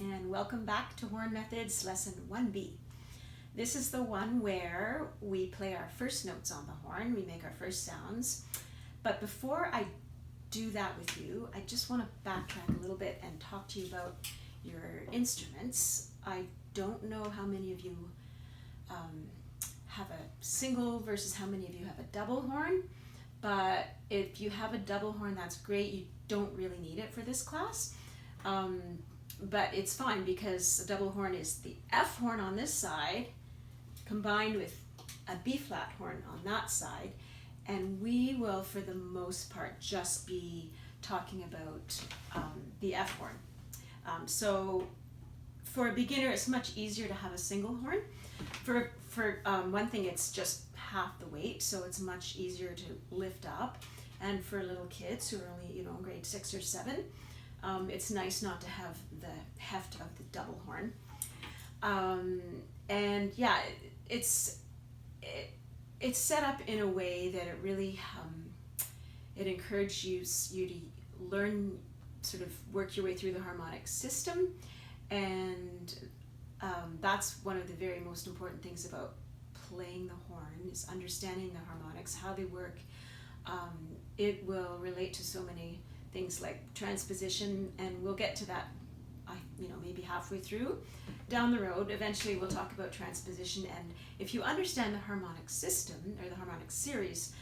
and welcome back to Horn Methods Lesson 1B. This is the one where we play our first notes on the horn, we make our first sounds. But before I do that with you, I just want to backtrack a little bit and talk to you about your instruments. I don't know how many of you have a single versus how many of you have a double horn, but if you have a double horn, that's great. You don't really need it for this class. But it's fine because a double horn is the F horn on this side combined with a B flat horn on that side, and we will for the most part just be talking about the F horn. So for a beginner it's much easier to have a single horn. For one thing, it's just half the weight, so it's much easier to lift up, and for little kids who are only grade 6 or 7, it's nice not to have the heft of the double horn. And yeah, it's set up in a way that it really it encourages you to learn, sort of work your way through the harmonic system, and that's one of the very most important things about playing the horn, is understanding the harmonics, how they work. It will relate to so many things like transposition, and we'll get to that maybe halfway through down the road. Eventually we'll talk about transposition, and if you understand the harmonic system or the harmonic series,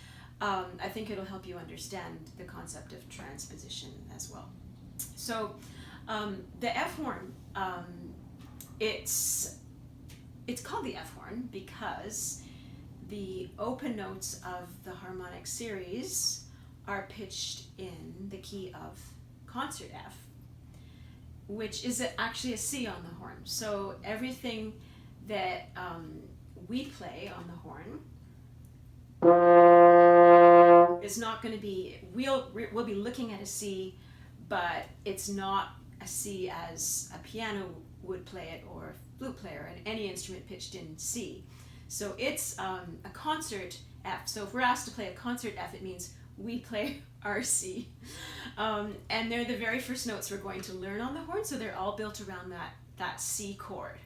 I think it'll help you understand the concept of transposition as well. So the F horn, it's called the F horn because the open notes of the harmonic series are pitched in the key of concert F, which is actually a C on the horn. So everything that we play on the horn is not going to be, we'll be looking at a C, but it's not a C as a piano would play it, or a flute player, and any instrument pitched in C. So it's a concert F. So if we're asked to play a concert F, it means we play our C. And they're the very first notes we're going to learn on the horn, so they're all built around that C chord.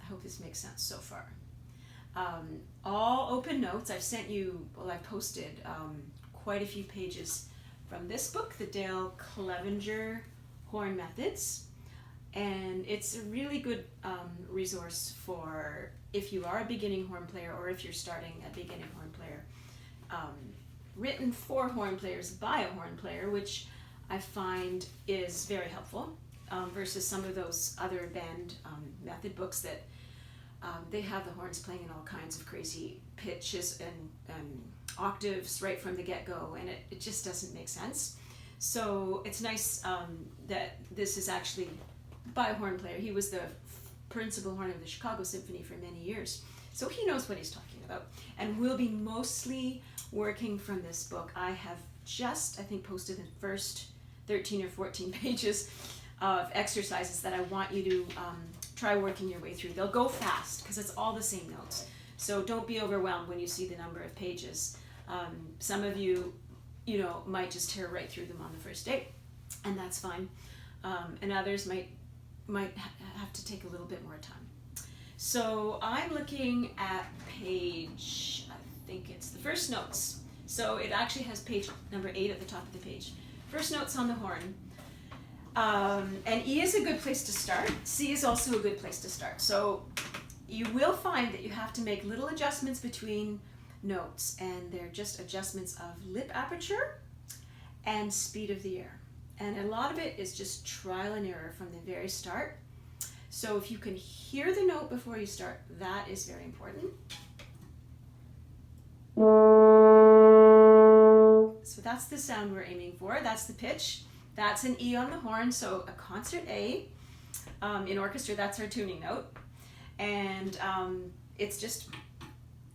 I hope this makes sense so far. All open notes. I've posted quite a few pages from this book, the Dale Clevenger Horn Methods, and it's a really good resource for if you are a beginning horn player, or if you're starting a beginning horn player. Written for horn players by a horn player, which I find is very helpful, versus some of those other band method books that they have the horns playing in all kinds of crazy pitches and octaves right from the get-go, and it just doesn't make sense. So it's nice that this is actually by a horn player. He was the principal horn of the Chicago Symphony for many years, so he knows what he's talking about, and we'll be mostly working from this book. I have just, I think, posted the first 13 or 14 pages of exercises that I want you to try working your way through. They'll go fast because it's all the same notes, so don't be overwhelmed when you see the number of pages. Some of you might just tear right through them on the first day, and that's fine, and others might have to take a little bit more time. So I'm looking at page, I think it's the first notes. So it actually has page number 8 at the top of the page. First notes on the horn. And E is a good place to start. C is also a good place to start. So you will find that you have to make little adjustments between notes, and they're just adjustments of lip aperture and speed of the air. And a lot of it is just trial and error from the very start. So if you can hear the note before you start, that is very important. So that's the sound we're aiming for. That's the pitch. That's an E on the horn, so a concert A. In orchestra, that's our tuning note. And it's just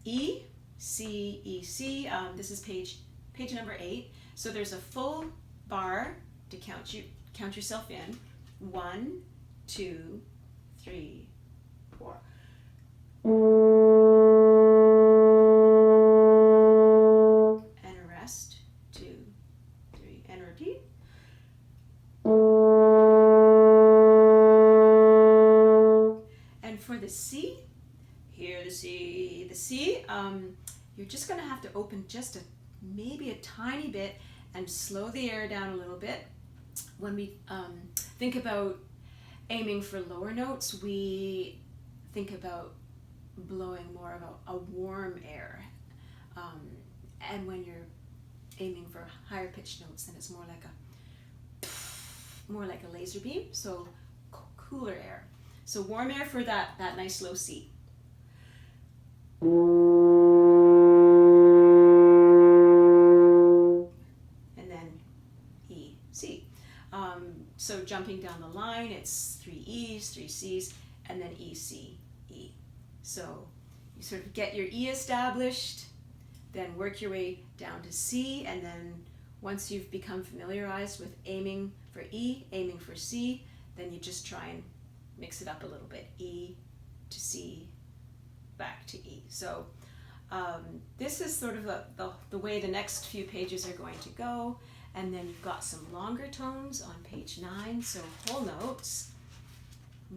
E, C, E, C. This is page number 8. So there's a full bar to count yourself in. 1, 2, 3, 4. And a rest. 2, 3, and repeat. C. Hear the C. The C, you're just going to have to open just maybe a tiny bit and slow the air down a little bit. When we think about aiming for lower notes, we think about blowing more of a warm air. And when you're aiming for higher pitched notes, then it's more like a laser beam, so cooler air. So warm air for that nice low C. And then E, C. So jumping down the line, it's 3 E's, 3 C's, and then E, C, E. So you sort of get your E established, then work your way down to C, and then once you've become familiarized with aiming for E, aiming for C, then you just try and mix it up a little bit. E to C, back to E. So this is sort of the way the next few pages are going to go. And then you've got some longer tones on page 9, so whole notes.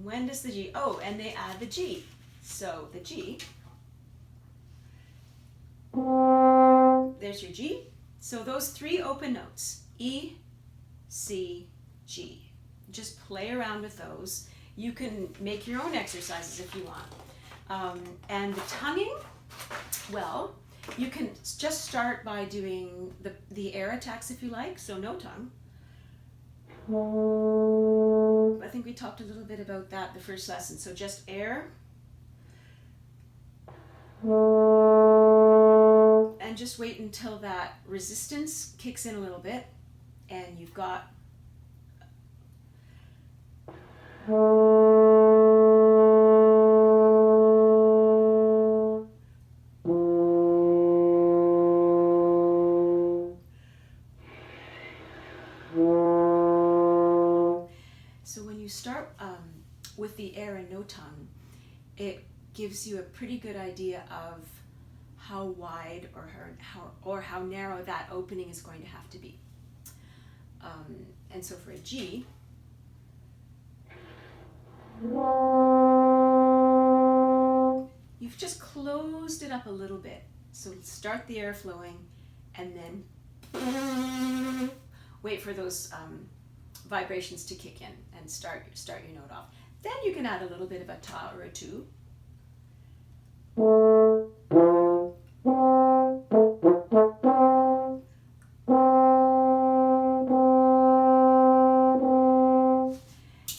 When does the G? Oh, and they add the G. So the G, there's your G. So those 3 open notes, E, C, G. Just play around with those. You can make your own exercises if you want. And the tonguing, well, you can just start by doing the air attacks if you like, so no tongue. I think we talked a little bit about that the first lesson, so just air. And just wait until that resistance kicks in a little bit, and you've got with the air and no tongue, it gives you a pretty good idea of how wide or how narrow that opening is going to have to be. And so for a G, you've just closed it up a little bit. So start the air flowing and then wait for those vibrations to kick in and start your note off. Then you can add a little bit of a ta or a tu.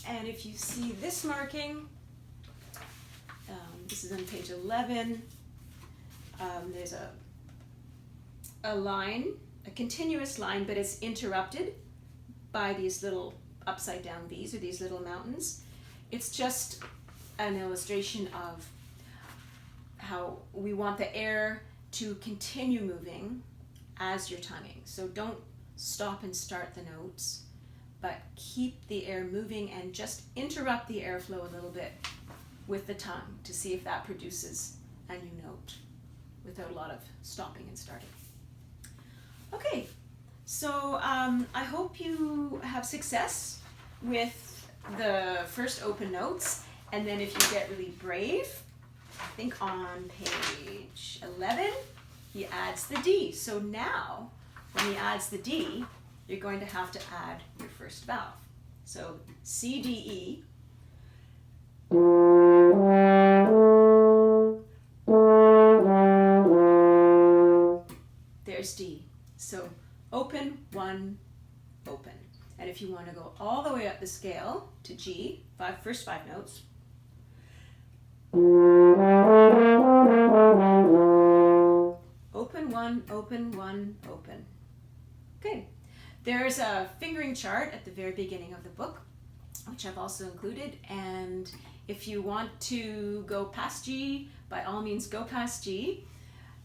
And if you see this marking, this is on page 11, there's a line, a continuous line, but it's interrupted by these little upside down V's or these little mountains. It's just an illustration of how we want the air to continue moving as you're tonguing. So don't stop and start the notes, but keep the air moving and just interrupt the airflow a little bit with the tongue to see if that produces a new note without a lot of stopping and starting. Okay, so I hope you have success with the first open notes, and then if you get really brave, I think on page 11 he adds the D. So now when he adds the D, you're going to have to add your first valve. So C, D, E. There's D. So open, 1, open. And if you want to go all the way up the scale to G, first 5 notes. Open, 1, open, 1, open. Okay. There's a fingering chart at the very beginning of the book, which I've also included. And if you want to go past G, by all means go past G.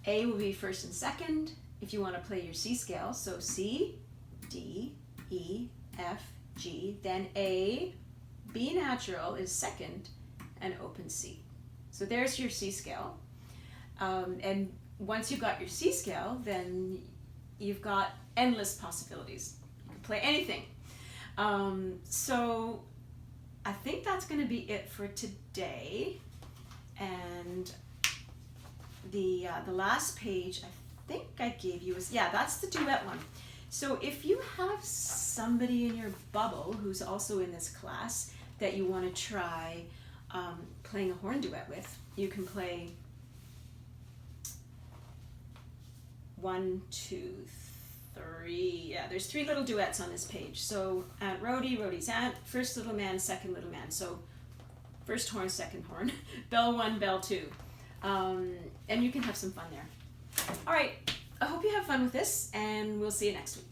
A will be first and second. If you want to play your C scale, so C, D, E, F, G, then A, B natural is second, and open C. So there's your C scale. And once you've got your C scale, then you've got endless possibilities. You can play anything. So I think that's going to be it for today. and the last page I think I gave you is, yeah, that's the duet one. So if you have somebody in your bubble who's also in this class that you want to try playing a horn duet with, you can play 1, 2, 3. Yeah, there's 3 little duets on this page. So Aunt Rhody, Rhody's aunt, first little man, second little man. So first horn, second horn, bell 1, bell 2. And you can have some fun there. All right, I hope you have fun with this, and we'll see you next week.